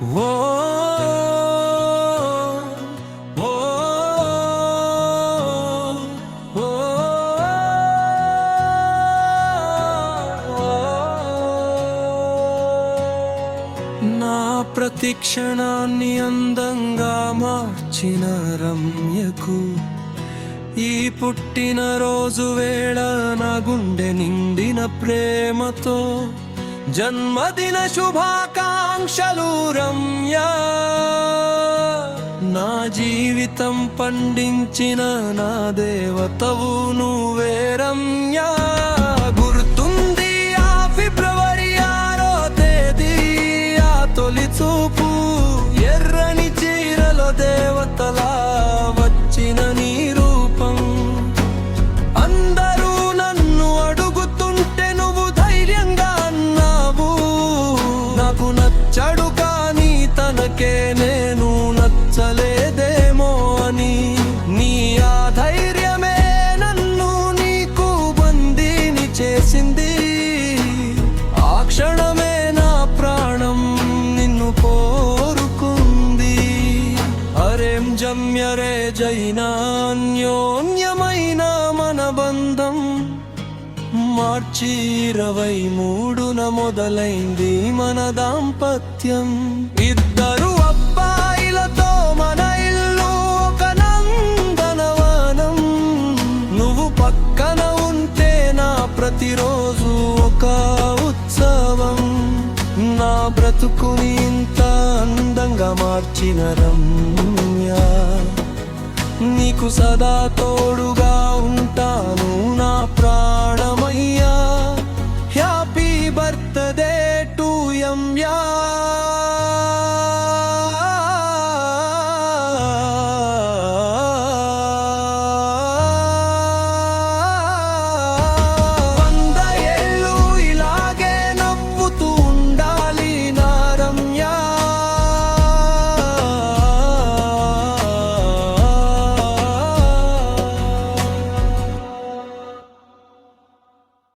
ఓ ఓ ఓ నా ప్రతి క్షణాన్ని అందంగా మార్చిన రమ్యకు ఈ పుట్టిన రోజు వేళ నా గుండె నిండిన ప్రేమతో జన్మదిన శుభాకాంక్షలు రమ్య. నా జీవితం పండించిన నా దేవతవు నువ్వే రమ్య. గుర్తుంది ఆ ఫిబ్రవరి 6వ తేదీ, ఆ తొలి చూపు ఎర్రని చీరలో దేవతలా వచ్చిన నీ రూపం. అందరూ నన్ను అడుగుతుంటే నువ్వు ధైర్యంగా అన్నావు, నాకు నచ్చడు కానీ తనకే నేను నచ్చలేదేమో అని. నీ ఆ ధైర్యమే నన్ను నీకు బందీని చేసింది. ఆ క్షణమే నా ప్రాణం నిన్ను కోరుకుంది. అరేం జమ్యరే జైనా అన్యోన్యమైన మన బంధం మార్చి 23న మొదలైంది మన దాంపత్యం. ఇద్దరు అబ్బాయిలతో మన ఇల్లు ఒక నందనవనం. నువ్వు పక్కన ఉంటే నా ప్రతిరోజు ఒక ఉత్సవం. నా బ్రతుకుని ఇంత అందంగా మార్చిన రమ్య, నీకు సదా తోడుగా ఉంటాను నా ప్రాణ